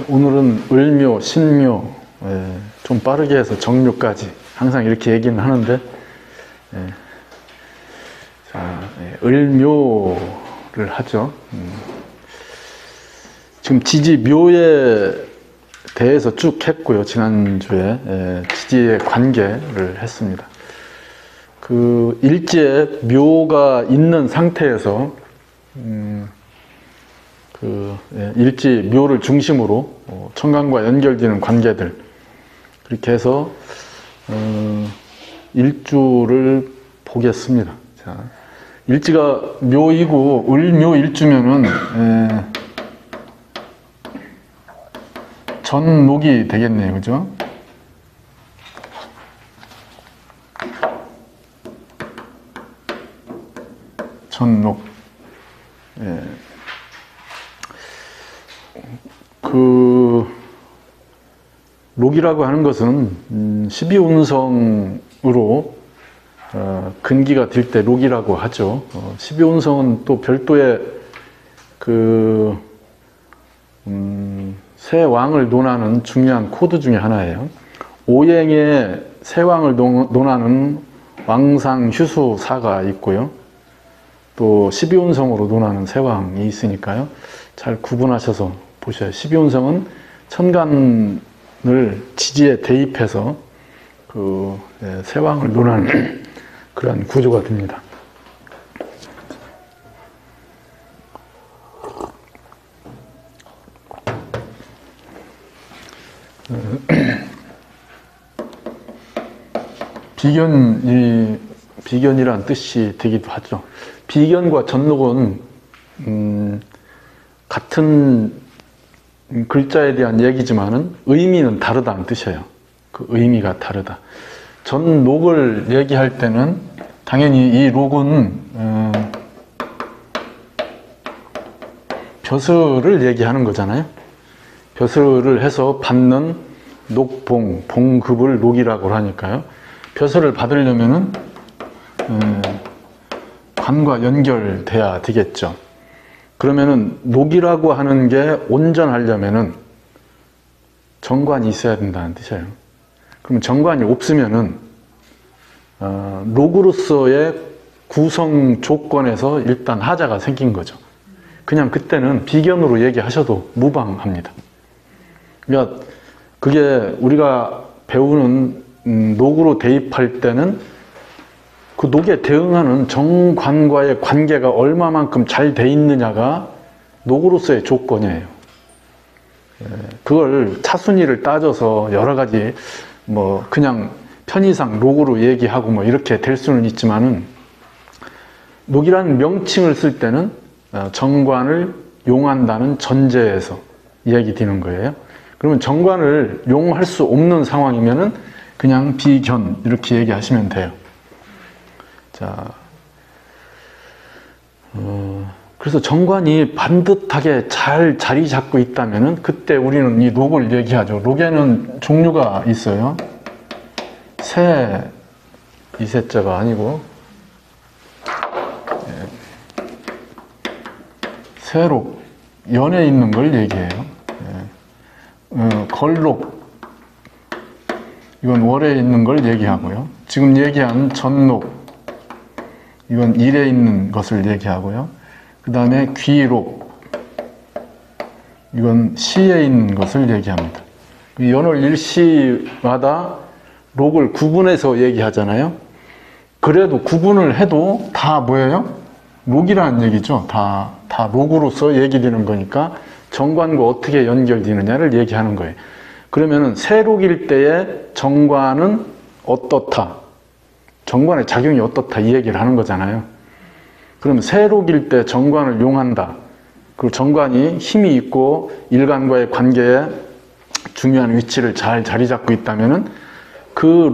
오늘은 을묘, 신묘, 좀 빠르게 해서 정묘까지 항상 이렇게 얘기는 하는데, 자, 을묘를 하죠. 지금 지지묘에 대해서 쭉 했고요. 지난주에 지지의 관계를 했습니다. 그 일지에 묘가 있는 상태에서 일지 묘를 중심으로 천간과 연결되는 관계들, 그렇게 해서 일주를 보겠습니다. 자, 일지가 묘이고 을묘 일주면은 전목이 되겠네요. 그죠? 전목. 록이라고 하는 것은 12운성으로 근기가 될 때 록이라고 하죠. 12운성은 또 별도의 세 왕을 논하는 중요한 코드 중에 하나예요. 오행의 세 왕을 논하는 왕상, 휴수, 사가 있고요. 또 12운성으로 논하는 세 왕이 있으니까요. 잘 구분하셔서 보셔야 해요. 12운성은 천간을 지지에 대입해서 세 왕을 논하는 그런 구조가 됩니다. 비견이란 뜻이 되기도 하죠. 비견과 전록은 같은 글자에 대한 얘기지만은 의미는 다르다는 뜻이에요. 그 의미가 다르다. 전록을 얘기할 때는 당연히 이 녹은 벼슬을 얘기하는 거잖아요. 벼슬을 해서 받는 녹봉, 봉급을 녹이라고 하니까요. 벼슬을 받으려면은 관과 연결돼야 되겠죠. 그러면은 녹이라고 하는 게 온전하려면은 정관이 있어야 된다는 뜻이에요. 그럼 정관이 없으면은 녹으로서의 구성 조건에서 일단 하자가 생긴 거죠. 그냥 그때는 비견으로 얘기하셔도 무방합니다. 그러니까 그게 우리가 배우는 녹으로 대입할 때는 그 녹에 대응하는 정관과의 관계가 얼마만큼 잘 돼 있느냐가 녹으로서의 조건이에요. 그걸 차순위를 따져서 여러 가지 그냥 편의상 녹으로 얘기하고 이렇게 될 수는 있지만은 녹이라는 명칭을 쓸 때는 정관을 용한다는 전제에서 얘기되는 거예요. 그러면 정관을 용할 수 없는 상황이면은 그냥 비견 이렇게 얘기하시면 돼요. 자, 그래서 정관이 반듯하게 잘 자리 잡고 있다면은 그때 우리는 이 녹을 얘기하죠. 녹에는 종류가 있어요. 이세자가 아니고 세록, 연에 있는 걸 얘기해요. 걸록, 이건 월에 있는 걸 얘기하고요. 지금 얘기한 전록, 이건 일에 있는 것을 얘기하고요. 그 다음에 귀록, 이건 시에 있는 것을 얘기합니다. 연월 일시마다 록을 구분해서 얘기하잖아요. 그래도 구분을 해도 다 뭐예요? 록이라는 얘기죠. 다 록으로서 얘기되는 거니까 정관과 어떻게 연결되느냐를 얘기하는 거예요. 그러면은 세록일 때의 정관은 어떻다, 정관의 작용이 어떻다 이 얘기를 하는 거잖아요. 그럼 세록일 때 정관을 용한다, 그리고 정관이 힘이 있고 일간과의 관계에 중요한 위치를 잘 자리 잡고 있다면은 그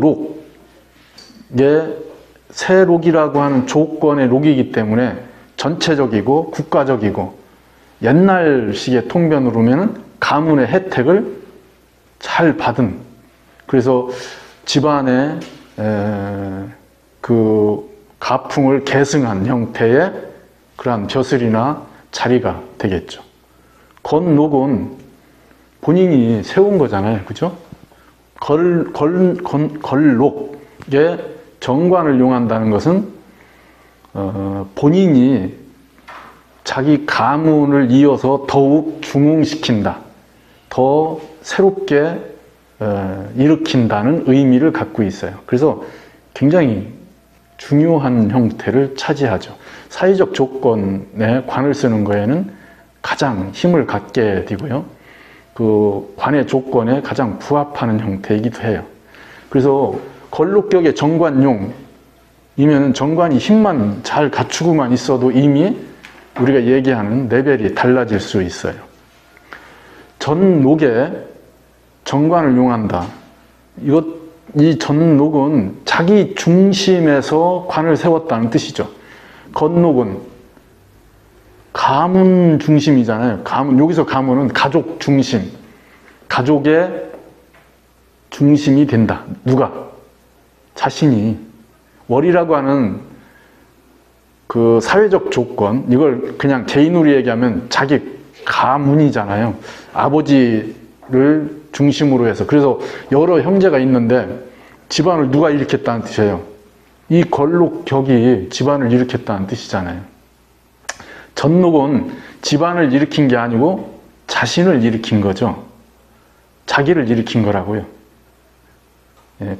록의 세록이라고 하는 조건의 록이기 때문에 전체적이고 국가적이고 옛날식의 통변으로 하면은 가문의 혜택을 잘 받은, 그래서 집안의 그 가풍을 계승한 형태의 그러한 벼슬이나 자리가 되겠죠. 건록은 본인이 세운 거잖아요. 그죠? 걸록에 정관을 용한다는 것은 본인이 자기 가문을 이어서 더욱 중흥시킨다. 더 새롭게 일으킨다는 의미를 갖고 있어요. 그래서 굉장히 중요한 형태를 차지하죠. 사회적 조건에 관을 쓰는 거에는 가장 힘을 갖게 되고요. 그 관의 조건에 가장 부합하는 형태이기도 해요. 그래서 걸록격의 정관용이면 정관이 힘만 잘 갖추고만 있어도 이미 우리가 얘기하는 레벨이 달라질 수 있어요. 전록에 정관을 용한다. 이 전록은 자기 중심에서 관을 세웠다는 뜻이죠. 건록은 가문 중심이잖아요. 여기서 가문은 가족 중심, 가족의 중심이 된다. 누가? 자신이. 월이라고 하는 그 사회적 조건, 이걸 그냥 개인으로 얘기하면 자기 가문이잖아요. 아버지를 중심으로 해서. 그래서 여러 형제가 있는데 집안을 누가 일으켰다는 뜻이에요. 이 걸록격이 집안을 일으켰다는 뜻이잖아요. 전록은 집안을 일으킨 게 아니고 자신을 일으킨 거죠. 자기를 일으킨 거라고요.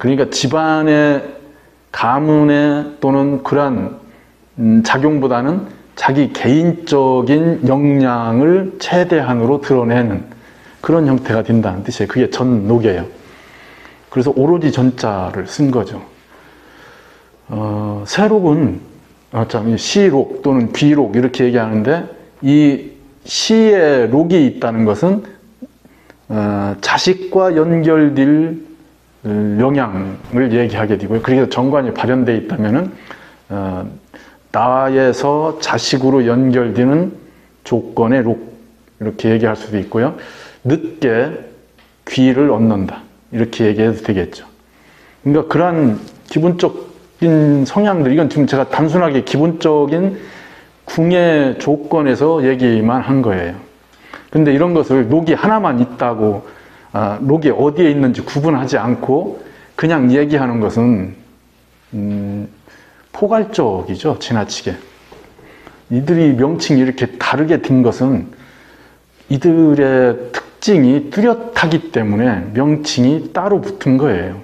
그러니까 집안의 가문의 또는 그러한 작용보다는 자기 개인적인 역량을 최대한으로 드러내는 그런 형태가 된다는 뜻이에요. 그게 전록이에요. 그래서 오로지 전자를 쓴 거죠. 세록은 시록 또는 귀록 이렇게 얘기하는데, 이 시에 록이 있다는 것은 자식과 연결될 영향을 얘기하게 되고요. 그래서 정관이 발현되어 있다면은 나에서 자식으로 연결되는 조건의 록 이렇게 얘기할 수도 있고요. 늦게 귀를 얻는다 이렇게 얘기해도 되겠죠. 그러니까 그러한 기본적인 성향들, 이건 지금 제가 단순하게 기본적인 궁의 조건에서 얘기만 한 거예요. 근데 이런 것을 록이 하나만 있다고 록이 어디에 있는지 구분하지 않고 그냥 얘기하는 것은 포괄적이죠. 지나치게. 이들이 명칭이 이렇게 다르게 든 것은 이들의 특징이 뚜렷하기 때문에 명칭이 따로 붙은 거예요.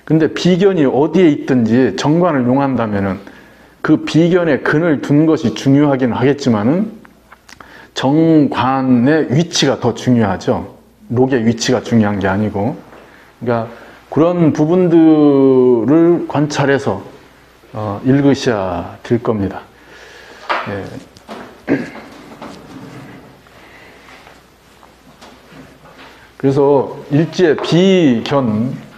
근데 비견이 어디에 있든지 정관을 용한다면은 그 비견에 근을 둔 것이 중요하긴 하겠지만은 정관의 위치가 더 중요하죠. 록의 위치가 중요한 게 아니고. 그러니까 그런 부분들을 관찰해서 읽으셔야 될 겁니다. 예. 그래서 일지의 비견,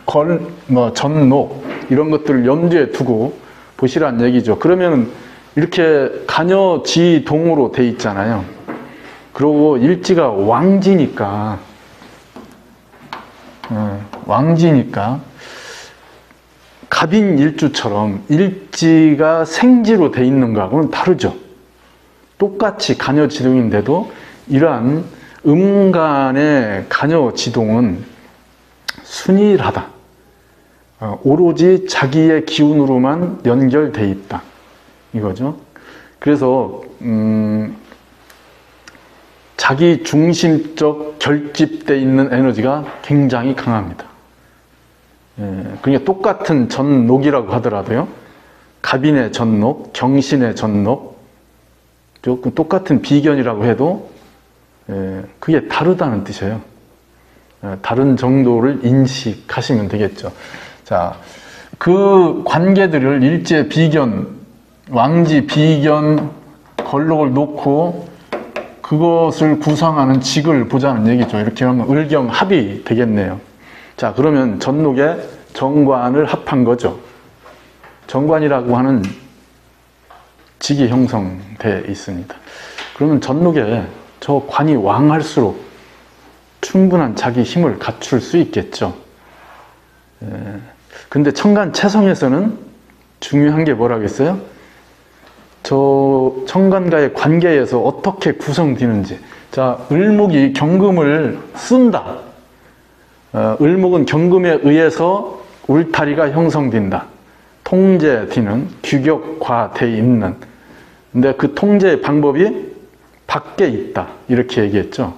전록 이런 것들을 염두에 두고 보시란 얘기죠. 그러면 이렇게 간여지동으로 돼 있잖아요. 그리고 일지가 왕지니까 갑인 일주처럼 일지가 생지로 돼 있는 거하고는 다르죠. 똑같이 간여지동인데도 이러한 음간의 간여지동은 순일하다. 오로지 자기의 기운으로만 연결돼 있다. 이거죠. 그래서 자기 중심적 결집돼 있는 에너지가 굉장히 강합니다. 그러니까 똑같은 전록이라고 하더라도요. 갑인의 전록, 경신의 전록, 똑같은 비견이라고 해도 그게 다르다는 뜻이에요. 다른 정도를 인식하시면 되겠죠. 자, 그 관계들을 일제 비견, 왕지 비견, 걸록을 놓고 그것을 구성하는 직을 보자는 얘기죠. 이렇게 하면 을경합이 되겠네요. 자, 그러면 전록에 정관을 합한 거죠. 정관이라고 하는 직이 형성되어 있습니다. 그러면 전록에 저 관이 왕할수록 충분한 자기 힘을 갖출 수 있겠죠. 근데 청간채성에서는 중요한 게 뭐라겠어요? 저 청간과의 관계에서 어떻게 구성되는지, 자, 을목이 경금을 쓴다. 을목은 경금에 의해서 울타리가 형성된다. 통제되는 규격화되어 있는. 근데 그 통제 방법이 밖에 있다. 이렇게 얘기했죠.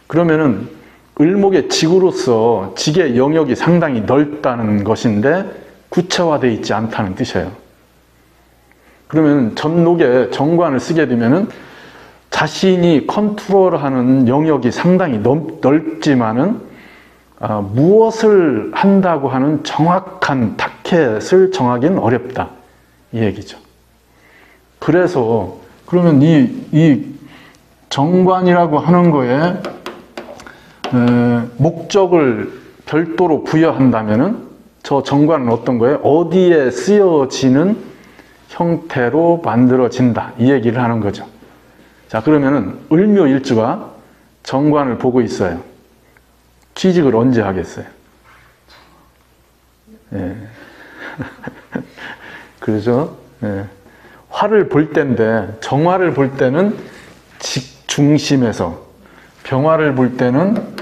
그러면은 을목의 직으로서 직의 영역이 상당히 넓다는 것인데 구체화되어 있지 않다는 뜻이에요. 그러면 전록에 정관을 쓰게 되면은 자신이 컨트롤하는 영역이 상당히 넓지만은 무엇을 한다고 하는 정확한 타켓을 정하기는 어렵다. 이 얘기죠. 그래서 그러면 이 정관이라고 하는 거에 목적을 별도로 부여한다면은 저 정관은 어떤 거예요? 어디에 쓰여지는 형태로 만들어진다. 이 얘기를 하는 거죠. 자, 그러면은 을묘일주가 정관을 보고 있어요. 취직을 언제 하겠어요? 예. 그렇죠? 예. 화를 볼 때인데 정화를 볼 때는 직 중심에서, 병화를 볼 때는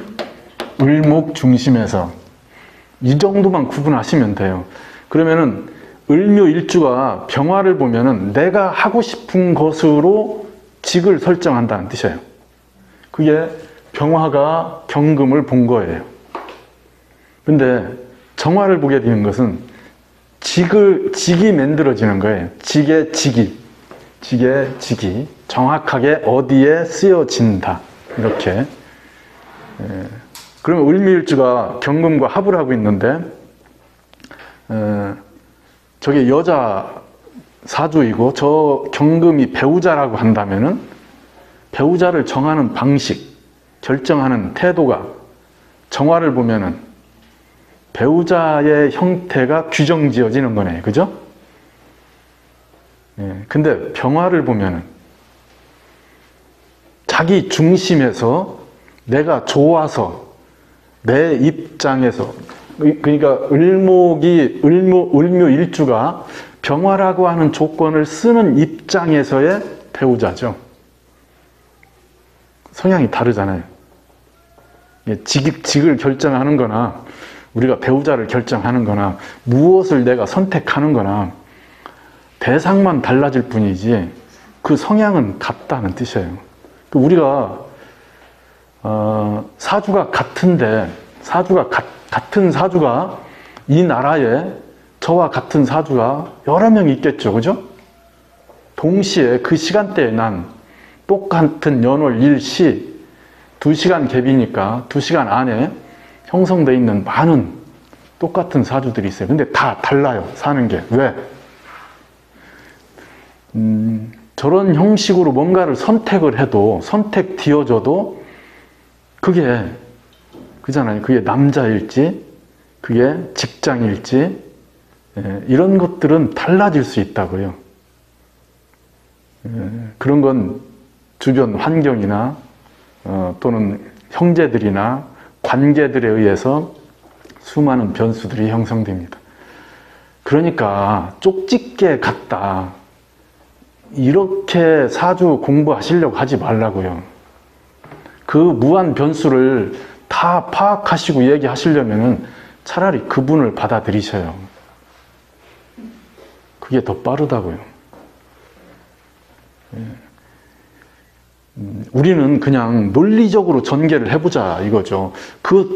을목 중심에서 이 정도만 구분하시면 돼요. 그러면은 을묘일주가 병화를 보면은 내가 하고 싶은 것으로 직을 설정한다는 뜻이에요. 그게 병화가 경금을 본 거예요. 근데 정화를 보게 되는 것은 직이 만들어지는 거예요. 직의 직이 정확하게 어디에 쓰여진다. 이렇게. 그러면 을미일주가 경금과 합을 하고 있는데 저게 여자 사주이고 저 경금이 배우자라고 한다면은 배우자를 정하는 방식, 결정하는 태도가 정화를 보면은 배우자의 형태가 규정지어지는 거네. 그죠? 근데 병화를 보면은 자기 중심에서 내가 좋아서 내 입장에서, 그러니까 을묘일주가 병화라고 하는 조건을 쓰는 입장에서의 배우자죠. 성향이 다르잖아요. 직을 결정하는 거나 우리가 배우자를 결정하는 거나 무엇을 내가 선택하는 거나 대상만 달라질 뿐이지 그 성향은 같다는 뜻이에요. 우리가 사주가 같은데 같은 사주가 이 나라에 저와 같은 사주가 여러 명 있겠죠. 그죠? 동시에 그 시간대에 난 똑같은 연월 일시 2시간 갭이니까 2시간 안에 형성되어 있는 많은 똑같은 사주들이 있어요. 근데 다 달라요. 사는 게. 왜? 저런 형식으로 뭔가를 선택을 해도, 선택되어져도 그게 그잖아요. 그게 남자일지, 그게 직장일지, 이런 것들은 달라질 수 있다고요. 그런 건 주변 환경이나 또는 형제들이나 관계들에 의해서 수많은 변수들이 형성됩니다. 그러니까 쪽집게 같다. 이렇게 사주 공부하시려고 하지 말라고요. 그 무한 변수를 다 파악하시고 얘기하시려면 차라리 그분을 받아들이셔요. 그게 더 빠르다고요. 우리는 그냥 논리적으로 전개를 해보자 이거죠. 그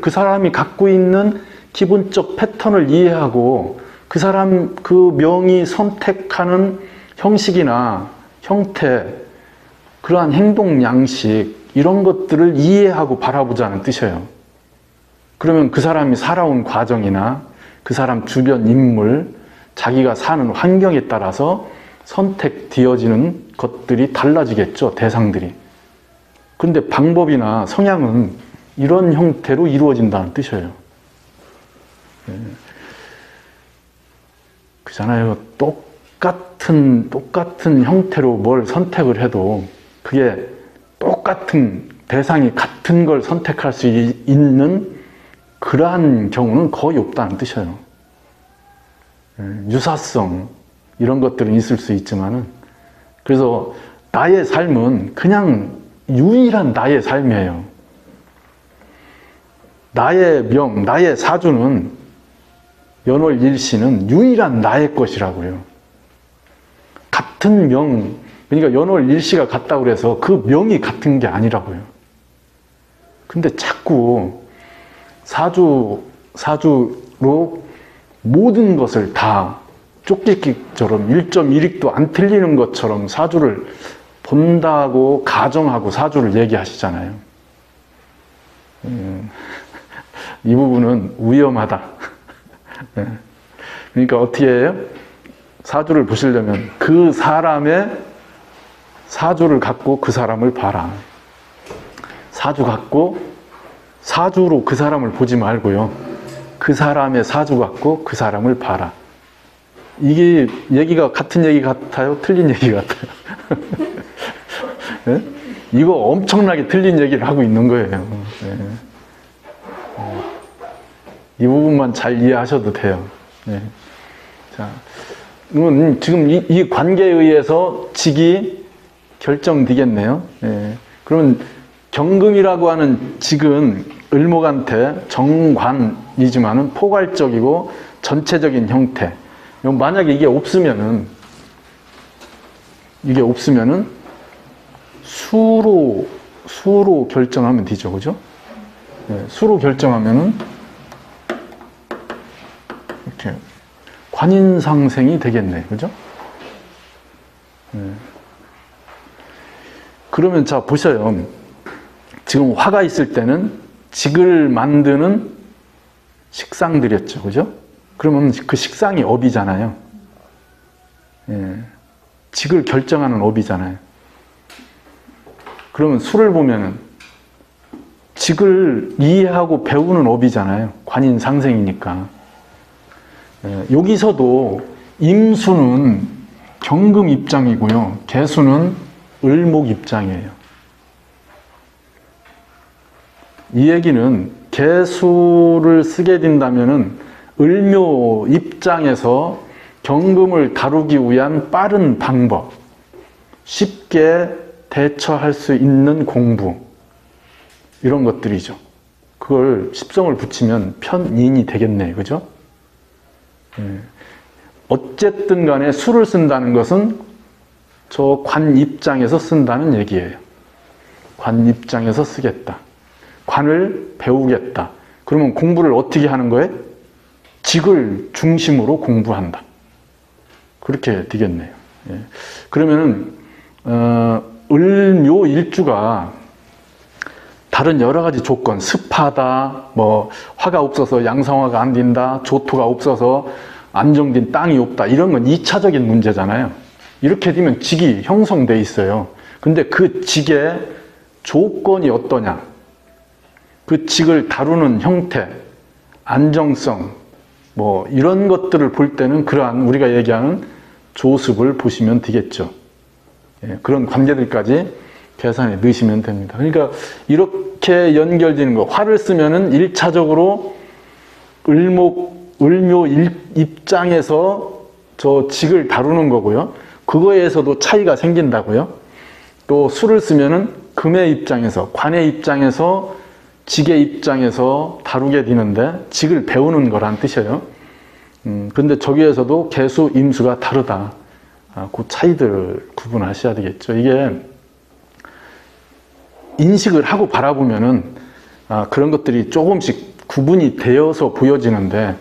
그 사람이 갖고 있는 기본적 패턴을 이해하고 그 사람 그 명이 선택하는 형식이나 형태, 그러한 행동 양식 이런 것들을 이해하고 바라보자는 뜻이에요. 그러면 그 사람이 살아온 과정이나 그 사람 주변 인물, 자기가 사는 환경에 따라서 선택되어지는 것들이 달라지겠죠. 대상들이. 근데 방법이나 성향은 이런 형태로 이루어진다는 뜻이에요. 그잖아요. 똑같은 형태로 뭘 선택을 해도 그게 똑같은 대상이 같은 걸 선택할 수 있는 그러한 경우는 거의 없다는 뜻이에요. 유사성 이런 것들은 있을 수 있지만은, 그래서 나의 삶은 그냥 유일한 나의 삶이에요. 나의 명, 나의 사주는 연월일시는 유일한 나의 것이라고요. 같은 명, 그러니까 연월일시가 같다고 그래서 그 명이 같은 게 아니라고요. 근데 자꾸 사주로 모든 것을 다 쪽짓기처럼 1.1익도 안 틀리는 것처럼 사주를 본다고 가정하고 사주를 얘기하시잖아요. 이 부분은 위험하다. 그러니까 어떻게 해요? 사주를 보시려면 그 사람의 사주를 갖고 그 사람을 봐라. 사주 갖고 사주로 그 사람을 보지 말고요. 그 사람의 사주 갖고 그 사람을 봐라. 이게 얘기가 같은 얘기 같아요? 틀린 얘기 같아요? 네? 이거 엄청나게 틀린 얘기를 하고 있는 거예요. 네. 이 부분만 잘 이해하셔도 돼요. 네. 자, 지금 이 관계에 의해서 직이 결정되겠네요. 네. 그러면 경금이라고 하는 직은 을목한테 정관이지만은 포괄적이고 전체적인 형태. 만약에 이게 없으면은 수로 결정하면 되죠, 그죠? 네, 수로 결정하면은 이렇게 관인상생이 되겠네, 그죠? 네. 그러면 자 보셔요. 지금 화가 있을 때는 직을 만드는 식상들이었죠, 그죠? 그러면 그 식상이 업이잖아요. 예. 직을 결정하는 업이잖아요. 그러면 수를 보면은 직을 이해하고 배우는 업이잖아요. 관인상생이니까. 예. 여기서도 임수는 경금 입장이고요. 개수는 을목 입장이에요. 이 얘기는 개수를 쓰게 된다면은 을묘 입장에서 경금을 다루기 위한 빠른 방법, 쉽게 대처할 수 있는 공부, 이런 것들이죠. 그걸 십성을 붙이면 편인이 되겠네, 그죠? 어쨌든 간에 수를 쓴다는 것은 저 관 입장에서 쓴다는 얘기예요. 관 입장에서 쓰겠다. 관을 배우겠다. 그러면 공부를 어떻게 하는 거예요? 직을 중심으로 공부한다. 그렇게 되겠네요. 예. 그러면은 을묘 일주가 다른 여러 가지 조건, 습하다, 뭐 화가 없어서 양성화가 안 된다, 조토가 없어서 안정된 땅이 없다, 이런 건 2차적인 문제잖아요. 이렇게 되면 직이 형성돼 있어요. 근데 그 직의 조건이 어떠냐, 그 직을 다루는 형태, 안정성, 뭐 이런 것들을 볼 때는 그러한 우리가 얘기하는 조습을 보시면 되겠죠. 예, 그런 관계들까지 계산에 넣으시면 됩니다. 그러니까 이렇게 연결되는 거, 화를 쓰면은 1차적으로 을묘 입장에서 저 직을 다루는 거고요. 그거에서도 차이가 생긴다고요. 또 수를 쓰면은 금의 입장에서, 관의 입장에서, 직의 입장에서 다루게 되는데 직을 배우는 거란 뜻이에요. 근데 저기에서도 개수, 임수가 다르다. 그 차이들을 구분하셔야 되겠죠. 이게 인식을 하고 바라보면은 그런 것들이 조금씩 구분이 되어서 보여지는데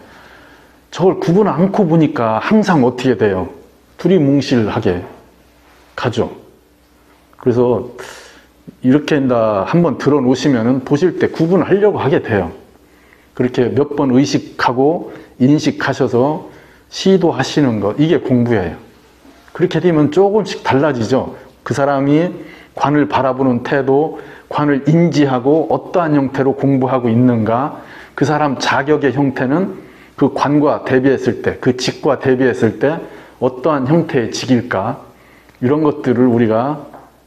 저걸 구분 않고 보니까 항상 어떻게 돼요? 두리뭉실하게 가죠. 그래서 이렇게 한번 들어 놓으시면은 보실 때 구분하려고 하게 돼요. 그렇게 몇 번 의식하고 인식하셔서 시도하시는 것, 이게 공부예요. 그렇게 되면 조금씩 달라지죠. 그 사람이 관을 바라보는 태도, 관을 인지하고 어떠한 형태로 공부하고 있는가, 그 사람 자격의 형태는 그 관과 대비했을 때, 그 직과 대비했을 때 어떠한 형태의 직일까, 이런 것들을 우리가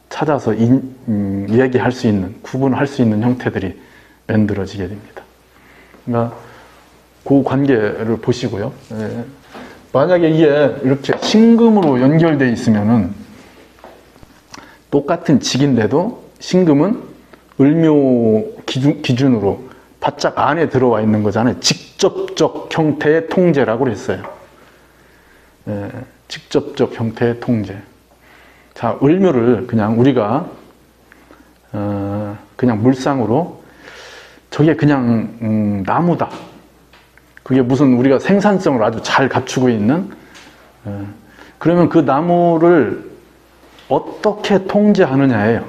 찾아서 얘기할 수 있는, 구분할 수 있는 형태들이 만들어지게 됩니다. 그러니까 그 관계를 보시고요. 예. 만약에 이게 이렇게 신금으로 연결되어 있으면은 똑같은 직인데도 신금은 을묘 기준으로 바짝 안에 들어와 있는 거잖아요. 직접적 형태의 통제라고 그랬어요. 직접적 형태의 통제. 자, 을묘를 그냥 우리가 그냥 물상으로 저게 그냥 나무다. 그게 무슨 우리가 생산성을 아주 잘 갖추고 있는 그러면 그 나무를 어떻게 통제하느냐예요.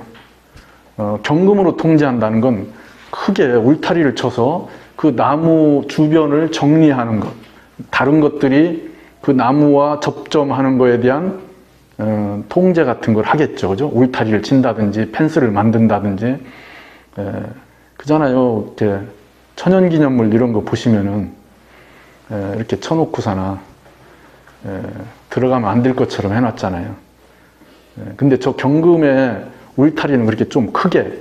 경금으로 통제한다는 건 크게 울타리를 쳐서 그 나무 주변을 정리하는 것, 다른 것들이 그 나무와 접점하는 거에 대한 통제 같은 걸 하겠죠. 그죠? 울타리를 친다든지 펜스를 만든다든지 그잖아요. 이렇게 천연기념물 이런 거 보시면은 이렇게 쳐놓고서나 들어가면 안 될 것처럼 해놨잖아요. 근데 저 경금의 울타리는 그렇게 좀 크게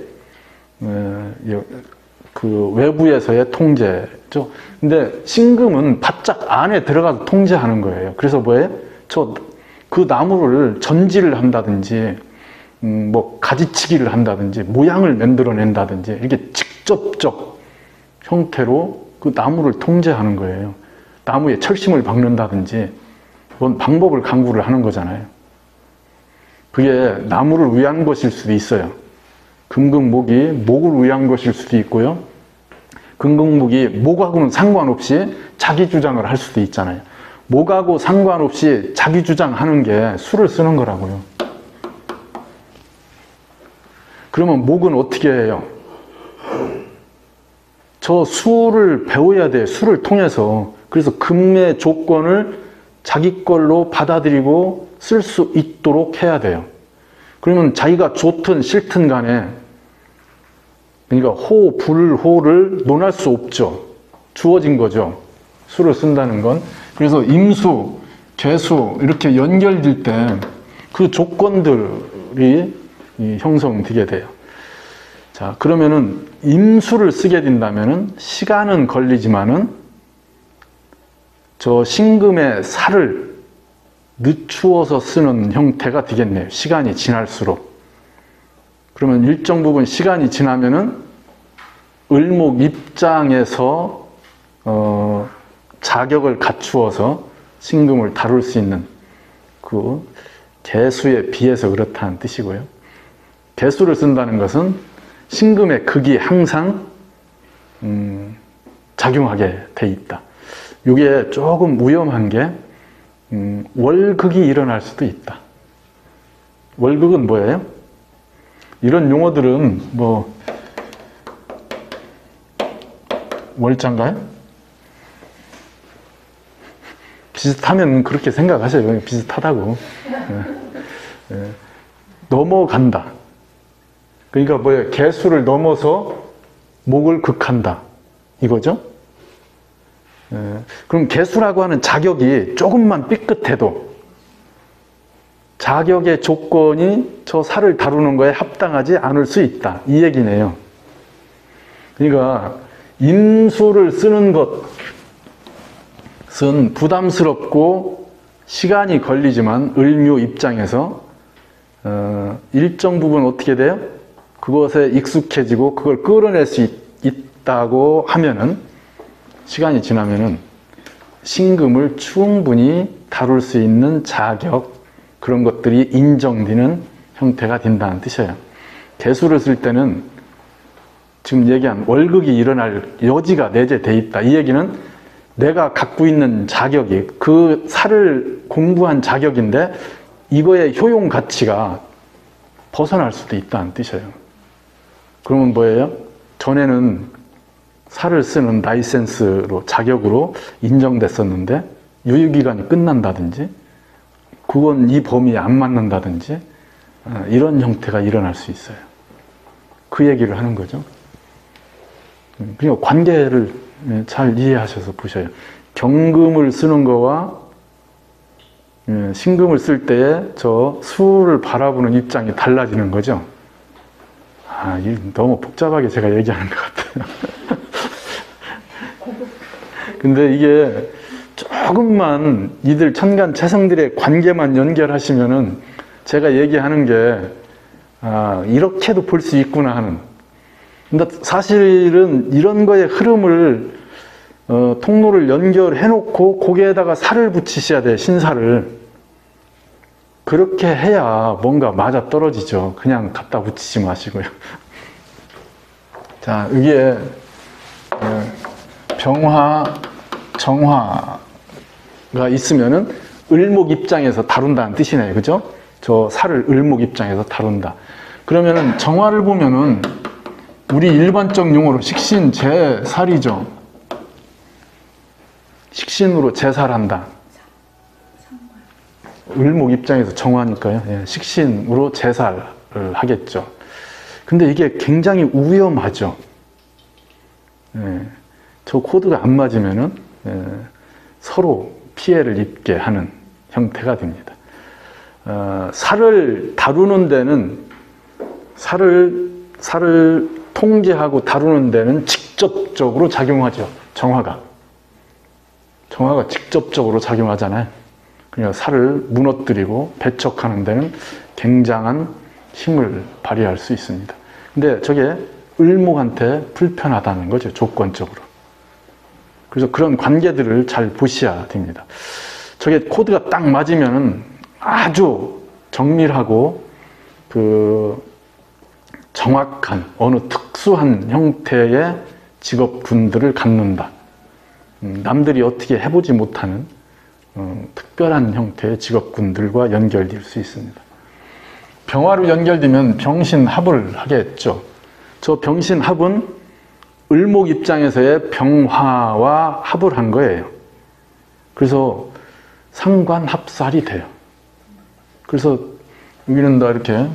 그 외부에서의 통제죠. 근데 신금은 바짝 안에 들어가서 통제하는 거예요. 그래서 뭐예요? 그 나무를 전지를 한다든지 뭐 가지치기를 한다든지 모양을 만들어낸다든지 이렇게 직접적 형태로 그 나무를 통제하는 거예요. 나무에 철심을 박는다든지 뭔 방법을 강구를 하는 거잖아요. 그게 나무를 위한 것일 수도 있어요. 금극목이 목을 위한 것일 수도 있고요. 금극목이 목하고는 상관없이 자기 주장을 할 수도 있잖아요. 목하고 상관없이 자기 주장하는 게 수를 쓰는 거라고요. 그러면 목은 어떻게 해요? 저 수를 배워야 돼요. 수를 통해서. 그래서 금의 조건을 자기 걸로 받아들이고 쓸 수 있도록 해야 돼요. 그러면 자기가 좋든 싫든 간에 그러니까 호, 불, 호를 논할 수 없죠. 주어진 거죠. 수를 쓴다는 건. 그래서 임수, 개수 이렇게 연결될 때 그 조건들이 형성되게 돼요. 자, 그러면은 임수를 쓰게 된다면은 시간은 걸리지만은 저 신금의 살을 늦추어서 쓰는 형태가 되겠네요. 시간이 지날수록. 그러면 일정 부분 시간이 지나면은 을목 입장에서 자격을 갖추어서 신금을 다룰 수 있는 그 개수에 비해서 그렇다는 뜻이고요. 개수를 쓴다는 것은 신금의 극이 항상 작용하게 돼 있다. 이게 조금 위험한 게 월극이 일어날 수도 있다. 월극은 뭐예요? 이런 용어들은 뭐 월자인가요? 비슷하면 그렇게 생각하세요. 비슷하다고. 넘어간다. 그러니까 뭐예요? 개수를 넘어서 목을 극한다. 이거죠? 그럼 개수라고 하는 자격이 조금만 삐끗해도 자격의 조건이 저 살을 다루는 거에 합당하지 않을 수 있다. 이 얘기네요. 그러니까 임수를 쓰는 것은 부담스럽고 시간이 걸리지만 을묘 입장에서 일정 부분 어떻게 돼요? 그것에 익숙해지고 그걸 끌어낼 수 있다고 하면은 시간이 지나면은 신금을 충분히 다룰 수 있는 자격 그런 것들이 인정되는 형태가 된다는 뜻이에요. 개수를 쓸 때는 지금 얘기한 월극이 일어날 여지가 내재돼 있다. 이 얘기는 내가 갖고 있는 자격이 그 살을 공부한 자격인데 이거의 효용 가치가 벗어날 수도 있다는 뜻이에요. 그러면 뭐예요? 전에는 살을 쓰는 라이센스로 자격으로 인정됐었는데 유효기간이 끝난다든지 그건 이 범위에 안 맞는다든지 이런 형태가 일어날 수 있어요. 그 얘기를 하는 거죠. 그러니까 관계를 잘 이해하셔서 보셔요. 경금을 쓰는 거와 신금을 쓸 때에 저 수를 바라보는 입장이 달라지는 거죠. 이게 너무 복잡하게 제가 얘기하는 것 같아요. 근데 이게 조금만 이들 천간 체성들의 관계만 연결하시면은 제가 얘기하는 게 이렇게도 볼 수 있구나 하는. 근데 사실은 이런 거의 흐름을 통로를 연결해 놓고 거기에다가 살을 붙이셔야 돼, 신살을. 그렇게 해야 뭔가 맞아 떨어지죠. 그냥 갖다 붙이지 마시고요. 자, 여기에 병화, 정화가 있으면은 을목 입장에서 다룬다는 뜻이네요. 그죠? 저 살을 을목 입장에서 다룬다. 그러면은 정화를 보면은 우리 일반적 용어로 식신, 제살이죠. 식신으로 제살한다. 을목 입장에서 정화니까요. 예, 식신으로 제살을 하겠죠. 근데 이게 굉장히 위험하죠. 예, 저 코드가 안 맞으면은 서로 피해를 입게 하는 형태가 됩니다. 살을 다루는 데는 살을 통제하고 다루는 데는 직접적으로 작용하죠. 정화가 직접적으로 작용하잖아요. 그러니까 살을 무너뜨리고 배척하는 데는 굉장한 힘을 발휘할 수 있습니다. 근데 저게 을목한테 불편하다는 거죠, 조건적으로. 그래서 그런 관계들을 잘 보셔야 됩니다. 저게 코드가 딱 맞으면 아주 정밀하고 정확한 어느 특수한 형태의 직업군들을 갖는다. 남들이 어떻게 해보지 못하는 특별한 형태의 직업군들과 연결될 수 있습니다. 병화로 연결되면 병신합을 하겠죠. 저 병신합은 을목 입장에서의 병화와 합을 한 거예요. 그래서 상관합살이 돼요. 그래서 여기는 다 이렇게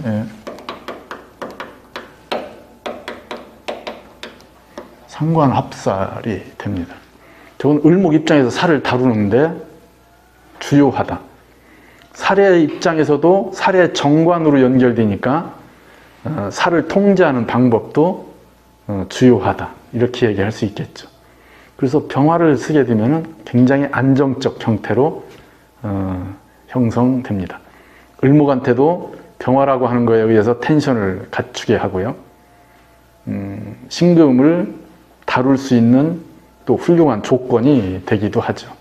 상관합살이 됩니다. 저건 을목 입장에서 살을 다루는데 주요하다. 살의 입장에서도 살의 정관으로 연결되니까 살을 통제하는 방법도 주요하다. 이렇게 얘기할 수 있겠죠. 그래서 병화를 쓰게 되면 굉장히 안정적 형태로 형성됩니다. 을목한테도 병화라고 하는 거에 의해서 텐션을 갖추게 하고요. 신금을 다룰 수 있는 또 훌륭한 조건이 되기도 하죠.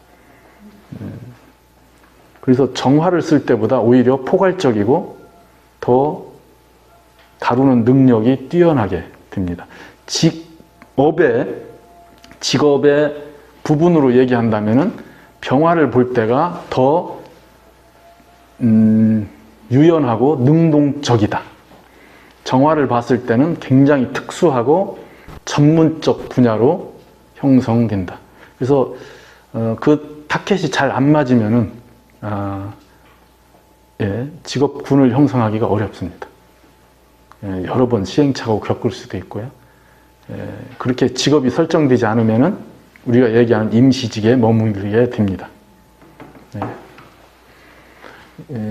그래서 정화를 쓸 때보다 오히려 포괄적이고 더 다루는 능력이 뛰어나게 됩니다. 직업의 부분으로 얘기한다면은 병화를 볼 때가 더 유연하고 능동적이다. 정화를 봤을 때는 굉장히 특수하고 전문적 분야로 형성된다. 그래서 그 타켓이 잘 안 맞으면은 직업군을 형성하기가 어렵습니다. 여러 번 시행착오 겪을 수도 있고요. 그렇게 직업이 설정되지 않으면은 우리가 얘기하는 임시직에 머물게 됩니다.